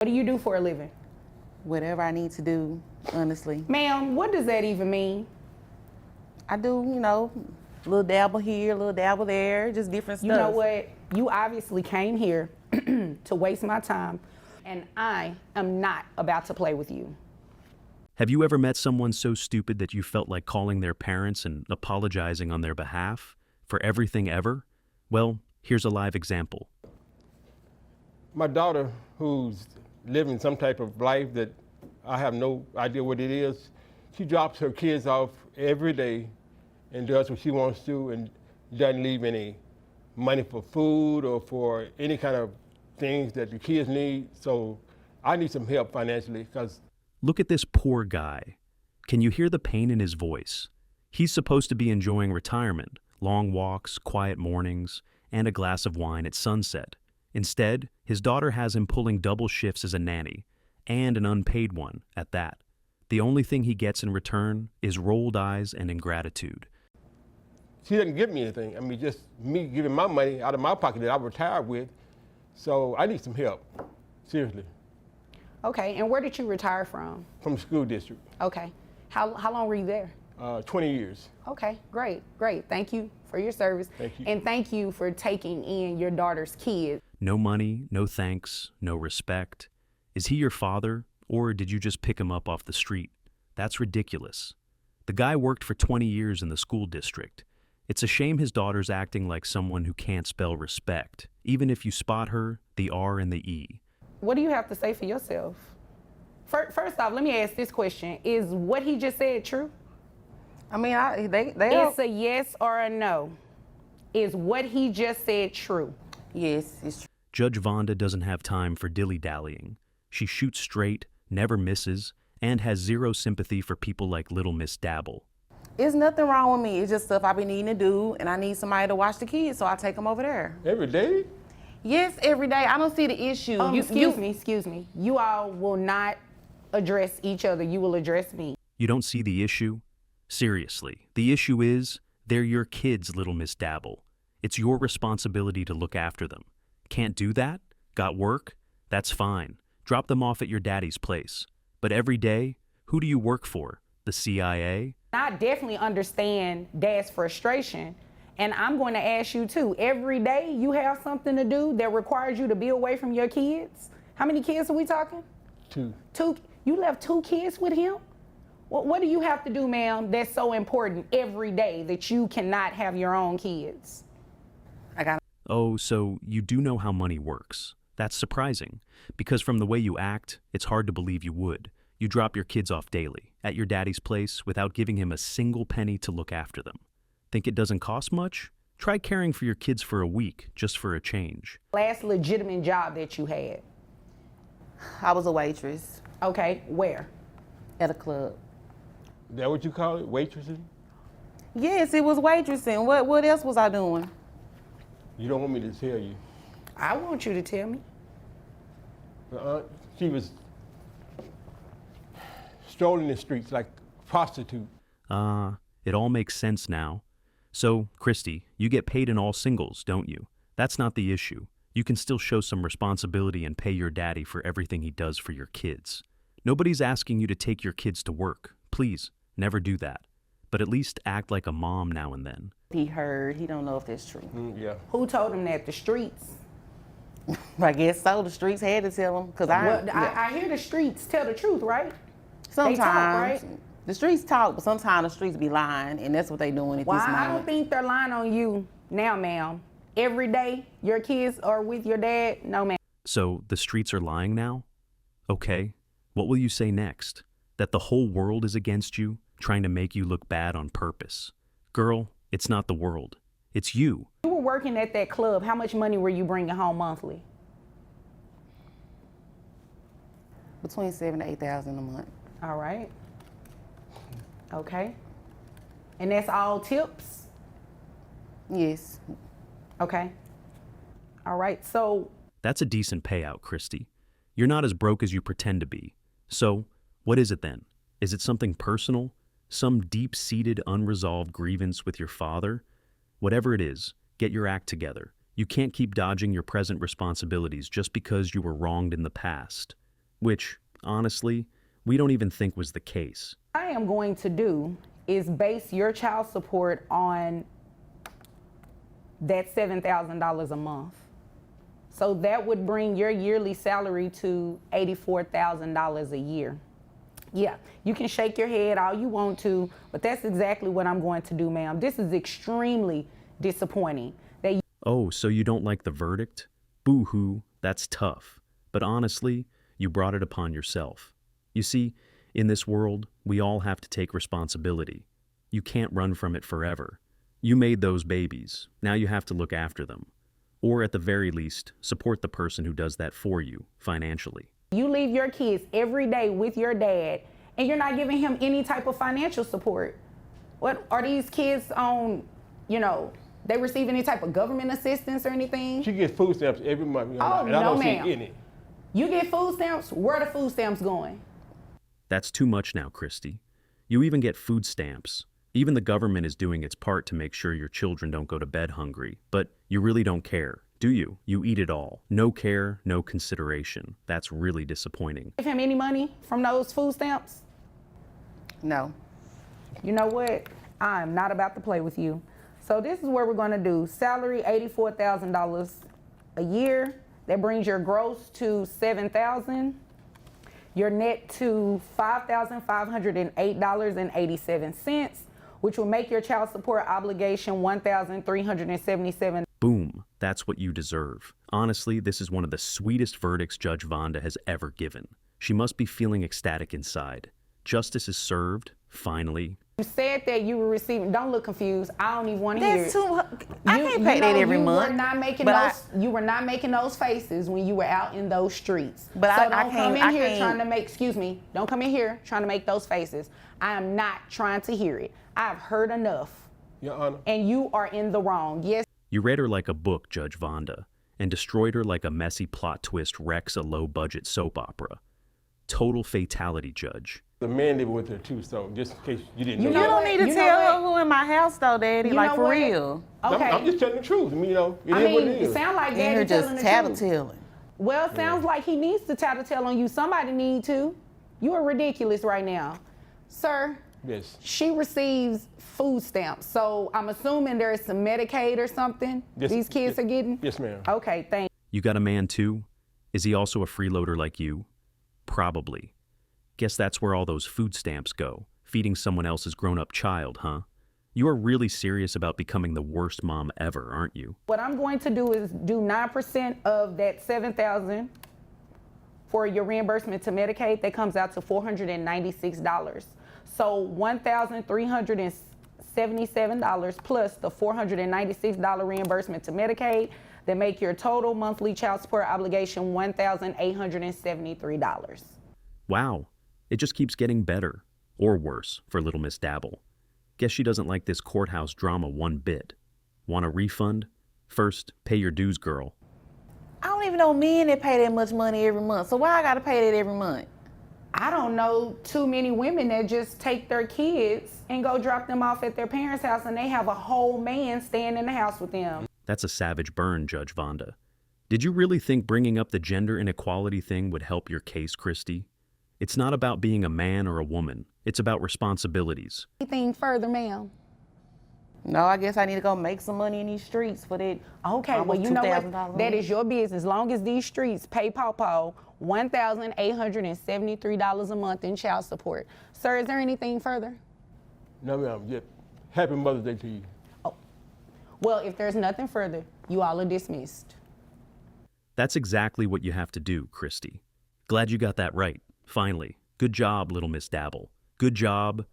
What do you do for a living? Whatever I need to do, honestly. Ma'am, what does that even mean? I do, a little dabble here, a little dabble there, just different stuff. You know what? You obviously came here to waste my time, and I am not about to play with you. Have you ever met someone so stupid that you felt like calling their parents and apologizing on their behalf for everything ever? Well, here's a live example. My daughter, who's living some type of life that I have no idea what it is, she drops her kids off every day and does what she wants to and doesn't leave any money for food or for any kind of things that the kids need. So I need some help financially because... Look at this poor guy. Can you hear the pain in his voice? He's supposed to be enjoying retirement, long walks, quiet mornings, and a glass of wine at sunset. Instead, his daughter has him pulling double shifts as a nanny, and an unpaid one at that. The only thing he gets in return is rolled eyes and ingratitude. She doesn't give me anything. I mean, just me giving my money out of my pocket that I retired with. So I need some help, seriously. Okay, and where did you retire from? From the school district. Okay. How long were you there? 20 years. Okay, great. Thank you for your service. Thank you. And thank you for taking in your daughter's kids. No money, no thanks, no respect. Is he your father, or did you just pick him up off the street? That's ridiculous. The guy worked for 20 years in the school district. It's a shame his daughter's acting like someone who can't spell respect, even if you spot her, the R and the E. What do you have to say for yourself? First off, let me ask this question. Is what he just said true? I mean, they It's a yes or a no. Is what he just said true? Yes, it's true. Judge Vonda doesn't have time for dilly-dallying. She shoots straight, never misses, and has zero sympathy for people like Little Miss Dabble. It's nothing wrong with me. It's just stuff I be needing to do, and I need somebody to watch the kids, so I take them over there. Every day? Yes, every day. I don't see the issue. Excuse me. You all will not address each other. You will address me. You don't see the issue? Seriously, the issue is, they're your kids, Little Miss Dabble. It's your responsibility to look after them. Can't do that? Got work? That's fine. Drop them off at your daddy's place. But every day, who do you work for? The CIA? I definitely understand Dad's frustration. And I'm going to ask you too, every day you have something to do that requires you to be away from your kids? How many kids are we talking? Two. You left 2 kids with him? What do you have to do, ma'am, that's so important every day that you cannot have your own kids? Oh, so you do know how money works. That's surprising, because from the way you act, it's hard to believe you would. You drop your kids off daily, at your daddy's place, without giving him a single penny to look after them. Think it doesn't cost much? Try caring for your kids for a week, just for a change. Last legitimate job that you had? I was a waitress. Okay, where? At a club. Is that what you call it, waitressing? Yes, it was waitressing. What else was I doing? You don't want me to tell you. I want you to tell me. She was strolling the streets like a prostitute. It all makes sense now. So, Christy, you get paid in all singles, don't you? That's not the issue. You can still show some responsibility and pay your daddy for everything he does for your kids. Nobody's asking you to take your kids to work. Please, never do that. But at least act like a mom now and then. He heard. He don't know if that's true. Yeah. Who told him that? The streets? I guess so. The streets had to tell him. I hear the streets tell the truth, right? Sometimes. They talk, right? The streets talk, but sometimes the streets be lying, and that's what they doing at Well, this moment. I don't think they're lying on you now, ma'am. Every day your kids are with your dad? No, ma'am. So, the streets are lying now? Okay. What will you say next? That the whole world is against you, trying to make you look bad on purpose? Girl, it's not the world. It's you. You were working at that club. How much money were you bringing home monthly? Between $7,000 to $8,000 a month. All right. Okay. And that's all tips? Yes. Okay. All right. So That's a decent payout, Christy. You're not as broke as you pretend to be. So, what is it then? Is it something personal? Some deep-seated, unresolved grievance with your father? Whatever it is, get your act together. You can't keep dodging your present responsibilities just because you were wronged in the past. which, honestly, we don't even think was the case. What I am going to do is base your child support on that $7,000 a month. So that would bring your yearly salary to $84,000 a year. Yeah, you can shake your head all you want to, but that's exactly what I'm going to do, ma'am. This is extremely disappointing. Oh, so you don't like the verdict? Boo-hoo, that's tough. But honestly, you brought it upon yourself. You see, in this world, we all have to take responsibility. You can't run from it forever. You made those babies. Now you have to look after them. Or at the very least, support the person who does that for you, financially. You leave your kids every day with your dad, and you're not giving him any type of financial support. What are these kids on, they receive any type of government assistance or anything? She gets food stamps every month, Oh, and I no, don't ma'am. see any. You get food stamps? Where are the food stamps going? That's too much now, Christy. You even get food stamps. Even the government is doing its part to make sure your children don't go to bed hungry. But you really don't care, do you? You eat it all. No care, no consideration. That's really disappointing. Give him any money from those food stamps? No. You know what? I'm not about to play with you. So this is what we're gonna do. Salary, $84,000 a year. That brings your gross to $7,000. Your net to $5,508.87, which will make your child support obligation $1,377. Boom, that's what you deserve. Honestly, this is one of the sweetest verdicts Judge Vonda has ever given. She must be feeling ecstatic inside. Justice is served, finally. You said that you were receiving, don't look confused. I don't even want to hear That's it. I can't pay that every month. You were not making those faces when you were out in those streets. But so I don't come in can't- here I can't- trying to make, excuse me, don't come in here trying to make those faces. I am not trying to hear it. I've heard enough. Your Honor. And you are in the wrong. Yes. You read her like a book, Judge Vonda, and destroyed her like a messy plot twist wrecks a low-budget soap opera. Total fatality, Judge. The man living with her too, so just in case you didn't You know. You know don't what? need to You know tell what? her who in my house though, Daddy. You Like know for what? real. Okay. I'm just telling the truth. It is I what mean, it it is. sounds like And you're Daddy telling just the truth. tattletelling. Well, it sounds like he needs to tattletale on you. Somebody need to. You are ridiculous right now. Sir, Yes. she receives food stamps. So I'm assuming there's some Medicaid or something Yes, these kids are getting? Yes, ma'am. Okay, thank You got a man too? Is he also a freeloader like you? Probably. Guess that's where all those food stamps go, feeding someone else's grown-up child, huh? You are really serious about becoming the worst mom ever, aren't you? What I'm going to do is do 9% of that $7,000 for your reimbursement to Medicaid. That comes out to $496. So $1,377 plus the $496 reimbursement to Medicaid that make your total monthly child support obligation $1,873. Wow, it just keeps getting better, or worse, for little Miss Dabble. Guess she doesn't like this courthouse drama one bit. Want a refund? First, pay your dues, girl. I don't even know men that pay that much money every month. So why I gotta pay that every month? I don't know too many women that just take their kids and go drop them off at their parents' house and they have a whole man staying in the house with them. That's a savage burn, Judge Vonda. Did you really think bringing up the gender inequality thing would help your case, Christy? It's not about being a man or a woman. It's about responsibilities. Anything further, ma'am? No, I guess I need to go make some money in these streets for that. Okay, well, almost you know $2,000 what? a That month. is your business. As long as these streets pay Pawpaw $1,873 a month in child support. Sir, is there anything further? No, ma'am. Just happy Mother's Day to you. Well, if there's nothing further, you all are dismissed. That's exactly what you have to do, Christy. Glad you got that right. Finally. Good job, little Miss Dabble. Good job,